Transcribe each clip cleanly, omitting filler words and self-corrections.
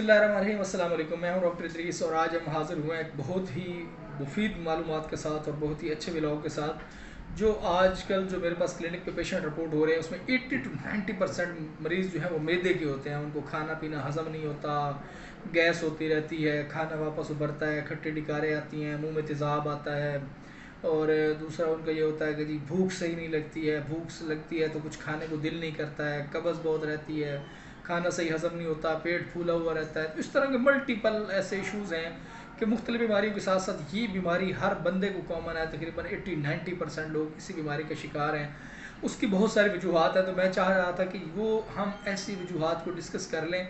बिस्मिल्लाहिर्रहमानिर्रहीम, अस्सलाम वालेकुम। मैं हूं डॉक्टर इदरीस और आज हम हाज़िर हुए हैं एक बहुत ही मुफीद मालूमात के साथ और बहुत ही अच्छे व्लॉग के साथ। जो आजकल जो मेरे पास क्लिनिक पे पेशेंट रिपोर्ट हो रहे हैं उसमें 80 to 90% मरीज़ जो है वो मैदे के होते हैं। उनको खाना पीना हज़म नहीं होता, गैस होती रहती है, खाना वापस उभरता है, खट्टी डिकारें आती हैं, मुंह में तेज़ाब आता है। और दूसरा उनका ये होता है कि जी भूख सही नहीं लगती है, भूख से लगती है तो कुछ खाने को दिल नहीं करता है, कब्ज़ बहुत रहती है, खाना सही हज़म नहीं होता, पेट फूला हुआ रहता है। तो इस तरह के मल्टीपल ऐसे इशूज़ हैं कि मुख्तलिफ़ बीमारियों के साथ साथ ये बीमारी हर बंदे को कॉमन है। तकरीबन 80-90% लोग इसी बीमारी के शिकार हैं। उसकी बहुत सारी वजूहात हैं, तो मैं चाह रहा था कि वो हम ऐसी वजूहात को डिस्कस कर लें।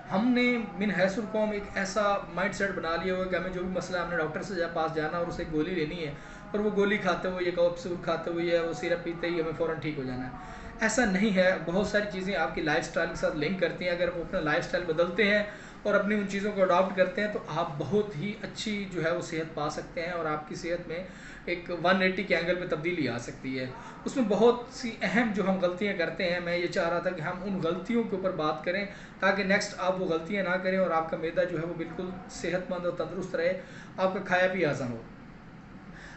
हमने मिन हैसुल कौम एक ऐसा माइंड सेट बना लिया हुआ कि हमें जो भी मसला है हमने डॉक्टर से पास जाना और उसे गोली लेनी है, और वो गोली खाते हुए या कैप्सूल खाते हुए या वो सिरप पीते ही हमें फ़ौरन ठीक हो जाना है। ऐसा नहीं है। बहुत सारी चीज़ें आपकी लाइफ़स्टाइल के साथ लिंक करती हैं। अगर वो अपना लाइफ़स्टाइल बदलते हैं और अपनी उन चीज़ों को अडॉप्ट करते हैं तो आप बहुत ही अच्छी जो है वो सेहत पा सकते हैं और आपकी सेहत में एक 180 के एंगल पे तब्दीली आ सकती है। उसमें बहुत सी अहम जो हम गलतियां करते हैं, मैं ये चाह रहा था कि हम उन गलतियों के ऊपर बात करें ताकि नेक्स्ट आप वो गलतियां ना करें और आपका मैदा जो है वो बिल्कुल सेहतमंद और तंदुरुस्त रहे, आपका खाया पिया आसान हो।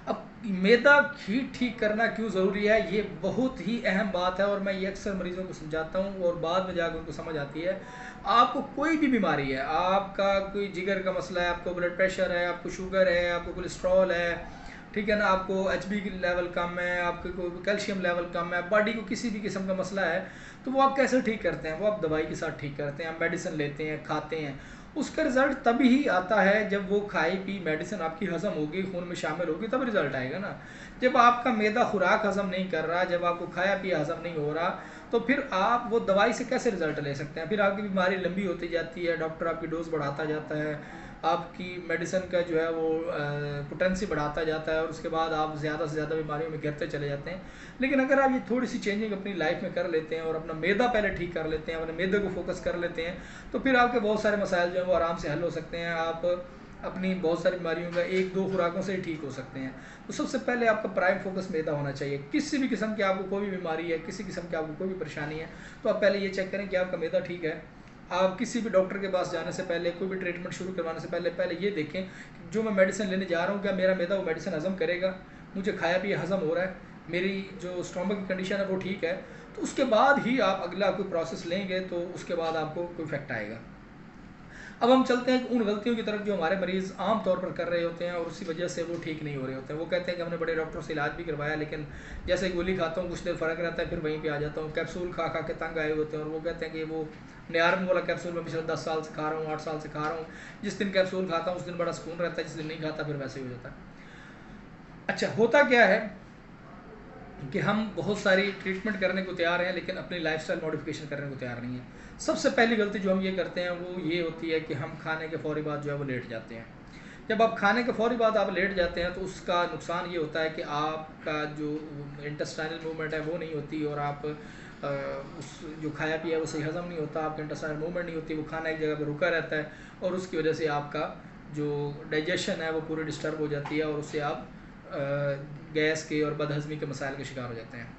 अब मैदा ही ठीक करना क्यों ज़रूरी है, ये बहुत ही अहम बात है और मैं ये अक्सर मरीज़ों को समझाता हूँ और बाद में जाकर उनको समझ आती है। आपको कोई भी बीमारी है, आपका कोई जिगर का मसला है, आपको ब्लड प्रेशर है, आपको शुगर है, आपको कोलेस्ट्रॉल है, ठीक है ना, आपको एचबी की लेवल कम है, आपके कोई कैल्शियम लेवल कम है, बॉडी को किसी भी किस्म का मसला है, तो वो आप कैसे ठीक करते हैं? वो आप दवाई के साथ ठीक करते हैं, आप मेडिसिन लेते हैं, खाते हैं। उसका रिज़ल्ट तभी ही आता है जब वो खाई पी मेडिसिन आपकी हज़म होगी, खून में शामिल होगी, तब रिज़ल्ट आएगा ना। जब आपका मैदा खुराक हज़म नहीं कर रहा, जब आपको खाया पिया हज़म नहीं हो रहा, तो फिर आप वो दवाई से कैसे रिज़ल्ट ले सकते हैं? फिर आपकी बीमारी लंबी होती जाती है, डॉक्टर आपकी डोज़ बढ़ाता जाता है, आपकी मेडिसिन का जो है वो पोटेंसी बढ़ाता जाता है और उसके बाद आप ज़्यादा से ज़्यादा बीमारियों में गिरते चले जाते हैं। लेकिन अगर आप ये थोड़ी सी चेंजिंग अपनी लाइफ में कर लेते हैं और अपना मैदा पहले ठीक कर लेते हैं, अपने मैदे को फोकस कर लेते हैं, तो फिर आपके बहुत सारे मसाइल जो हैं वो आराम से हल हो सकते हैं। आप अपनी बहुत सारी बीमारियों का 1-2 खुराकों से ही ठीक हो सकते हैं। तो सबसे पहले आपका प्राइम फोकस मैदा होना चाहिए। किसी भी किस्म की आपको कोई भी बीमारी है, किसी किस्म की आपको कोई भी परेशानी है, तो आप पहले ये चेक करें कि आपका मैदा ठीक है। आप किसी भी डॉक्टर के पास जाने से पहले, कोई भी ट्रीटमेंट शुरू करवाने से पहले पहले ये देखें कि जो मैं मेडिसिन लेने जा रहा हूँ, क्या मेरा मैदा वो मेडिसिन हज़म करेगा, मुझे खाया पिया हज़म हो रहा है, मेरी जो स्टोमक की कंडीशन है वो ठीक है। तो उसके बाद ही आप अगला कोई प्रोसेस लेंगे तो उसके बाद आपको कोई इफेक्ट आएगा। अब हम चलते हैं उन गलतियों की तरफ जो हमारे मरीज़ आम तौर पर कर रहे होते हैं और उसी वजह से वो ठीक नहीं हो रहे होते हैं। वो कहते हैं कि हमने बड़े डॉक्टरों से इलाज भी करवाया, लेकिन जैसे गोली खाता हूँ कुछ देर फ़र्क रहता है, फिर वहीं पे आ जाता हूँ। कैप्सूल खा खा के तंग आए होते हैं और वो कहते हैं कि वो नियारन वाला कैप्सूल मैं पिछले 10 साल से खा रहा हूँ, 8 साल से खा रहा हूँ। जिस दिन कैप्सूल खाता हूँ उस दिन बड़ा सुकून रहता है, जिस दिन नहीं खाता फिर वैसे ही हो जाता है। अच्छा, होता क्या है कि हम बहुत सारी ट्रीटमेंट करने को तैयार हैं लेकिन अपनी लाइफस्टाइल मॉडिफिकेशन करने को तैयार नहीं है। सबसे पहली गलती जो हम ये करते हैं वो ये होती है कि हम खाने के फ़ौरी बाद जो है वो लेट जाते हैं। जब आप खाने के फ़ौरी बाद आप लेट जाते हैं तो उसका नुकसान ये होता है कि आपका जो इंटेस्टाइनल मूवमेंट है वो नहीं होती और आप उस जो खाया पिया वो सही हज़म नहीं होता, आपका इंटेस्टाइनल मूवमेंट नहीं होती, वो खाना एक जगह पर रुका रहता है और उसकी वजह से आपका जो डाइजेशन है वो पूरी डिस्टर्ब हो जाती है और उससे आप गैस के और बदहज़मी के मसाइल के शिकार हो जाते हैं।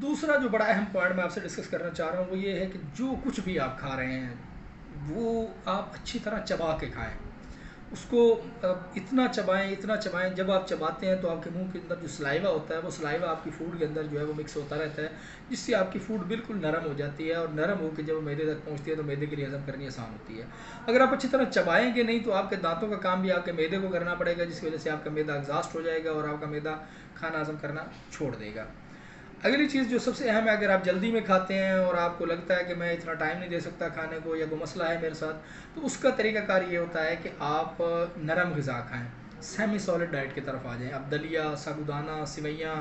दूसरा जो बड़ा अहम पॉइंट मैं आपसे डिस्कस करना चाह रहा हूँ वो ये है कि जो कुछ भी आप खा रहे हैं वो आप अच्छी तरह चबा के खाएं। उसको इतना चबाएं, जब आप चबाते हैं तो आपके मुंह के अंदर जो सलाइवा होता है वो सलाइवा आपकी फूड के अंदर जो है वो मिक्स होता रहता है, जिससे आपकी फूड बिल्कुल नरम हो जाती है और नरम होकर जब मैदे तक पहुंचती है तो मैदे के लिए हज़म करनी आसान होती है। अगर आप अच्छी तरह चबाएंगे नहीं तो आपके दांतों का काम भी आपके मैदे को करना पड़ेगा, जिसकी वजह से आपका मैदा एग्जॉस्ट हो जाएगा और आपका मैदा खाना हज़म करना छोड़ देगा। अगली चीज़ जो सबसे अहम है, अगर आप जल्दी में खाते हैं और आपको लगता है कि मैं इतना टाइम नहीं दे सकता खाने को या कोई मसला है मेरे साथ, तो उसका तरीकाकार ये होता है कि आप नरम ग़िज़ा खाएं, सेमी सॉलिड डाइट की तरफ आ जाएं। आप दलिया, साबूदाना, सिवैयाँ,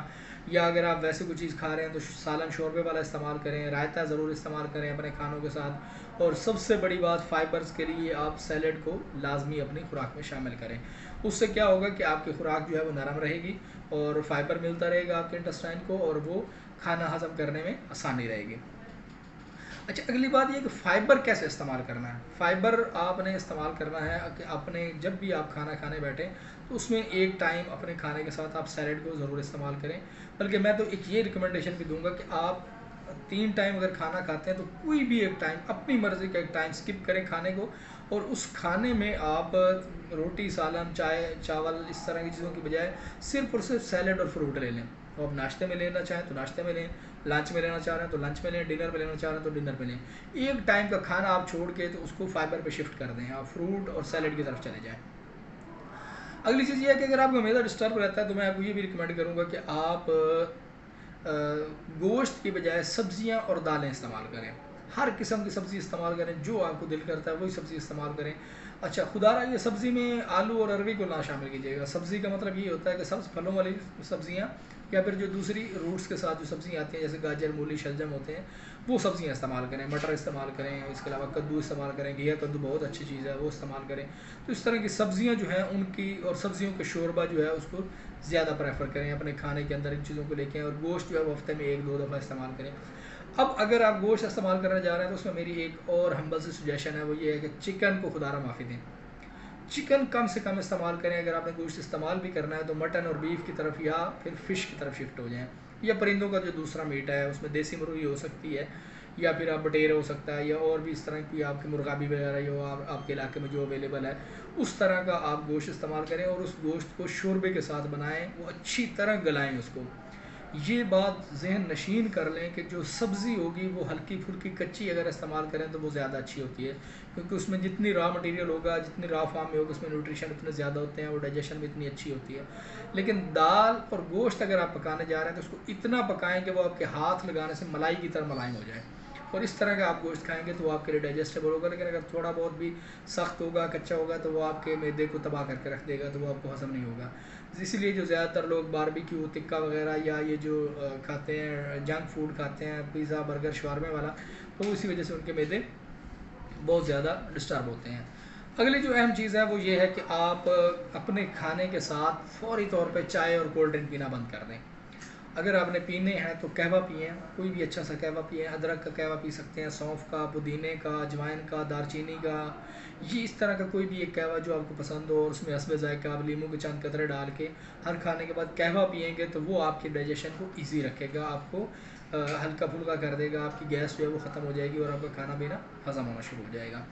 या अगर आप वैसे कोई चीज़ खा रहे हैं तो सालन शोरबे वाला इस्तेमाल करें, रायता ज़रूर इस्तेमाल करें अपने खानों के साथ। और सबसे बड़ी बात, फ़ाइबर्स के लिए आप सैलड को लाजमी अपनी खुराक में शामिल करें। उससे क्या होगा कि आपकी खुराक जो है वो नरम रहेगी और फाइबर मिलता रहेगा आपके इंटेस्टाइन को और वो खाना हज़म करने में आसानी रहेगी। अच्छा, अगली बात ये कि फ़ाइबर कैसे इस्तेमाल करना है। फ़ाइबर आपने इस्तेमाल करना है कि अपने जब भी आप खाना खाने बैठें तो उसमें एक टाइम अपने खाने के साथ आप सैलड को ज़रूर इस्तेमाल करें। बल्कि मैं तो एक ये रिकमेंडेशन भी दूंगा कि आप 3 टाइम अगर खाना खाते हैं तो कोई भी एक टाइम अपनी मर्ज़ी का एक टाइम स्किप करें खाने को, और उस खाने में आप रोटी, सालन, चाय, चावल इस तरह की चीज़ों की बजाय सिर्फ़ और सिर्फ सैलेड और फ्रूट ले लें। और आप नाश्ते में लेना चाहें तो नाश्ते में लें, लंच में लेना चाह रहे हैं तो लंच में लें, डिनर में लेना चाह रहे हैं तो डिनर में लें। एक टाइम का खाना आप छोड़ के तो उसको फाइबर पे शिफ्ट कर दें, आप फ्रूट और सैलेड की तरफ चले जाएँ। अगली चीज़ ये है कि अगर आपका मैदा डिस्टर्ब रहता है तो मैं आपको ये भी रिकमेंड करूँगा कि आप गोश्त की बजाय सब्जियां और दालें इस्तेमाल करें। हर किस्म की सब्ज़ी इस्तेमाल करें, जो आपको दिल करता है वही सब्ज़ी इस्तेमाल करें। अच्छा खुदारा ये सब्ज़ी में आलू और अरवी को ना शामिल कीजिएगा। सब्ज़ी का मतलब ये होता है कि सब्ज़ फलों वाली सब्ज़ियाँ या फिर जो दूसरी रूट्स के साथ जो सब्ज़ियाँ आती हैं जैसे गाजर, मूली, शलजम होते हैं, वो सब्ज़ियाँ इस्तेमाल करें। मटर इस्तेमाल करें, इसके अलावा कद्दू इस्तेमाल करें, घिया कद्दू बहुत अच्छी चीज़ है, वो इस्तेमाल करें। तो इस तरह की सब्ज़ियाँ जो हैं उनकी, और सब्ज़ियों के शोरबा जो है उसको ज़्यादा प्रेफर करें अपने खाने के अंदर इन चीज़ों को लेके, और गोश्त जो है वो हफ्ते में 1-2 दफ़ा इस्तेमाल करें। अब अगर आप गोश्त इस्तेमाल करने जा रहे हैं तो उसमें मेरी एक और हम्बल सी सजेशन है, वो ये है कि चिकन को खुदारा माफ़ी दें। चिकन कम से कम इस्तेमाल करें। अगर आपने गोश्त इस्तेमाल भी करना है तो मटन और बीफ की तरफ या फिर फ़िश की तरफ शिफ्ट हो जाएँ, या परिंदों का जो दूसरा मीट है उसमें देसी मुर्गी हो सकती है, या फिर आप बटेर हो सकता है, या और भी इस तरह की आपकी मुर्गाबी वगैरह जो आपके इलाके में जो अवेलेबल है, उस तरह का आप गोश्त इस्तेमाल करें और उस गोश्त को शोरबे के साथ बनाएं, वो अच्छी तरह गलाएं उसको। ये बात ज़हन नशीन कर लें कि जो सब्ज़ी होगी वो हल्की फुल्की कच्ची अगर इस्तेमाल करें तो वो ज़्यादा अच्छी होती है, क्योंकि उसमें जितनी रॉ मटेरियल होगा, जितनी रॉ फॉर्म में होगा, उसमें न्यूट्रिशन उतने ज़्यादा होते हैं और डाइजेशन भी इतनी अच्छी होती है। लेकिन दाल और गोश्त अगर आप पकाने जा रहे हैं तो उसको इतना पकाएं कि वो आपके हाथ लगाने से मलाई की तरह मुलायम हो जाए, और इस तरह का आप गोश्त खाएंगे तो वो आपके लिए डाइजेस्टेबल होगा। लेकिन अगर थोड़ा बहुत भी सख्त होगा, कच्चा होगा, तो वो आपके मैदे को तबाह करके रख देगा, तो वो आपको हज़म नहीं होगा। इसीलिए जो ज़्यादातर लोग बारबेक्यू, टिक्का वगैरह या ये जो खाते हैं, जंक फूड खाते हैं, पिज़्ज़ा, बर्गर, शवारमे वाला, तो इसी वजह से उनके मैदे बहुत ज़्यादा डिस्टर्ब होते हैं। अगली जो अहम चीज़ है वो ये है कि आप अपने खाने के साथ फ़ौरी तौर पे चाय और कोल्ड ड्रिंक पीना बंद कर दें। अगर आपने पीने हैं तो कहवा पिएँ, कोई भी अच्छा सा कहवा पिएँ। अदरक का कहवा पी सकते हैं, सौंफ का, पुदीने का, अजवाइन का, दालचीनी का, ये इस तरह का कोई भी एक कहवा जो आपको पसंद हो, और उसमें हस्बे ज़ायक़ा आप नींबू के चंद कतरे डाल के हर खाने के बाद कहवा पिएंगे तो वो आपके डाइजेशन को ईज़ी रखेगा, आपको हल्का फुल्का कर देगा, आपकी गैस जो है वो ख़त्म हो जाएगी और आपका खाना पीना हज़म होना शुरू हो जाएगा।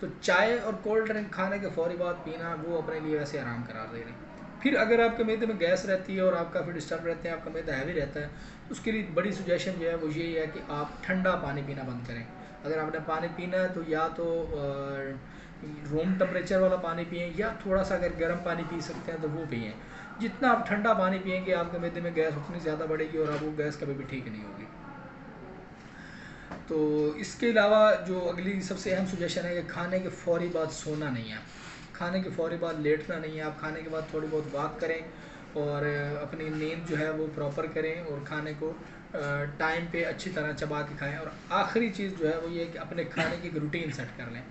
तो चाय और कोल्ड ड्रिंक खाने के फ़ौरी बाद पीना वो अपने लिए वैसे आराम करार दे रहे हैं। फिर अगर आपके मैदे में गैस रहती है और आप काफ़ी डिस्टर्ब रहते हैं, आपका मैदा हैवी रहता है, तो उसके लिए बड़ी सजेशन जो है वो यही है कि आप ठंडा पानी पीना बंद करें। अगर आपने पानी पीना है तो या तो रूम टेम्परेचर वाला पानी पिएँ, या थोड़ा सा अगर गर्म पानी पी सकते हैं तो वो पिएँ। जितना आप ठंडा पानी पिएंगे आपके मैदे में गैस उतनी ज़्यादा बढ़ेगी और आपको गैस कभी भी ठीक नहीं होगी। तो इसके अलावा जो अगली सबसे अहम सजेशन है कि खाने के फ़ौरी बाद सोना नहीं है, खाने के फ़ौरी बाद लेटना नहीं है। आप खाने के बाद थोड़ी बहुत वॉक करें और अपनी नींद जो है वो प्रॉपर करें, और खाने को टाइम पे अच्छी तरह चबा के खाएं। और आखिरी चीज़ जो है वो ये है कि अपने खाने की एक रूटीन सेट कर लें।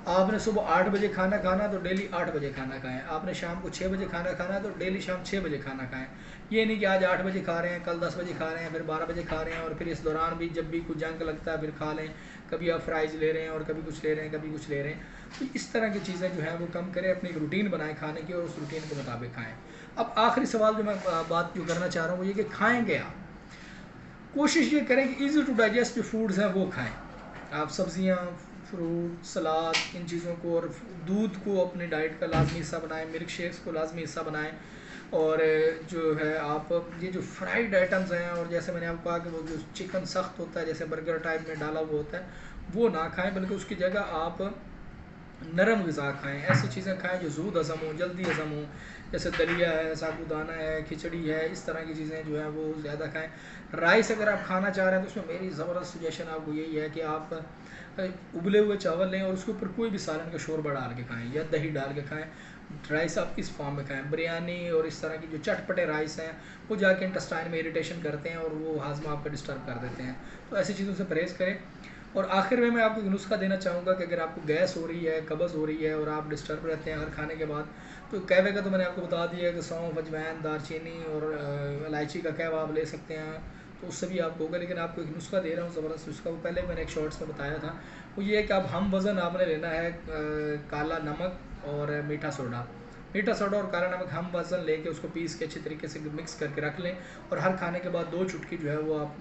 आपने सुबह 8 बजे खाना खाना तो डेली 8 बजे खाना खाएं। आपने शाम को 6 बजे खाना खाना तो डेली शाम 6 बजे खाना खाएं। ये नहीं कि आज 8 बजे खा रहे हैं, कल 10 बजे खा रहे हैं, फिर 12 बजे खा रहे हैं, और फिर इस दौरान भी जब भी कुछ जंक लगता है फिर खा लें। कभी आप फ्राइज़ ले रहे हैं और कभी कुछ ले रहे हैं, कभी कुछ ले रहे हैं। तो इस तरह की चीज़ें जो हैं वो कम करें, अपनी एक रूटीन बनाएं खाने की और उस रूटीन के मुताबिक खाएँ। अब आखिरी सवाल जो मैं बात जो करना चाह रहा हूँ वो ये कि खाएँगे आप? कोशिश ये करें कि ईज़ी टू डाइजेस्ट जो फूड्स हैं वो खाएँ। आप सब्ज़ियाँ, फ्रूट, सलाद, इन चीज़ों को, और दूध को अपनी डाइट का लाज़मी हिस्सा बनाएँ, मिल्क शेक्स को लाज़मी हिस्सा बनाएँ। और जो है आप ये जो फ्राइड आइटम्स हैं, और जैसे मैंने आपको कहा कि वो जो चिकन सख्त होता है जैसे बर्गर टाइप में डाला हुआ होता है, वो ना खाएँ, बल्कि उसकी जगह आप नरम ग़िज़ा खाएँ। ऐसी चीज़ें खाएँ जो ज़ूद हज़म हो, जल्दी हज़म हो, जैसे दलिया है, साबूदाना है, खिचड़ी है, इस तरह की चीज़ें जो हैं वो ज़्यादा खाएँ। राइस अगर आप खाना चाह रहे हैं तो उसमें मेरी ज़बरदस्त सजेशन आपको यही है कि आप उबले हुए चावल लें और उसके ऊपर कोई भी सालन का शोरबा डाल के खाएँ या दही डाल के खाएँ। राइस आप इस फॉर्म में खाएँ। बिरयानी और इस तरह की जो चटपटे राइस हैं वो जाके इंटेस्टाइन में इरिटेशन करते हैं और वो हाजमा आपका डिस्टर्ब कर देते हैं। तो ऐसी चीज़ों से परहेज़ करें। और आखिर में मैं आपको एक नुस्खा देना चाहूँगा कि अगर आपको गैस हो रही है, कब्ज़ हो रही है और आप डिस्टर्ब रहते हैं हर खाने के बाद, तो कहवे का तो मैंने आपको बता दिया है कि सौंफ, अजवाइन, दालचीनी और इलायची का कहवा आप ले सकते हैं, तो उससे भी आपको होगा। लेकिन आपको एक नुस्खा दे रहा हूँ ज़बरदस्त नुस्खा, वो पहले मैंने एक शॉर्ट्स में बताया था। वो ये है कि आप हम वज़न आपने लेना है काला नमक और मीठा सोडा, मीठा सोडा और काला नमक हम वज़न लेके उसको पीस के अच्छी तरीके से मिक्स करके रख लें, और हर खाने के बाद 2 चुटकी जो है वो आप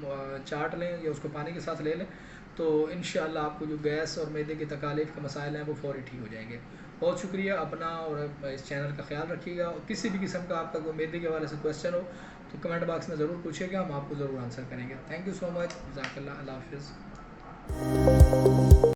चाट लें या उसको पानी के साथ ले लें, तो इंशाअल्लाह आपको जो गैस और मैदे की तकालीफ के मसाइल हैं वो फ़ौरी ठीक हो जाएंगे। बहुत शुक्रिया, अपना और इस चैनल का ख्याल रखिएगा। और किसी भी किस्म का आपका कोई मैदे के हवाले से क्वेश्चन हो तो कमेंट बॉक्स में ज़रूर पूछिएगा, हम आपको ज़रूर आंसर करेंगे। थैंक यू सो मच, जज़ाकल्लाह, अल्लाह हाफ़िज़।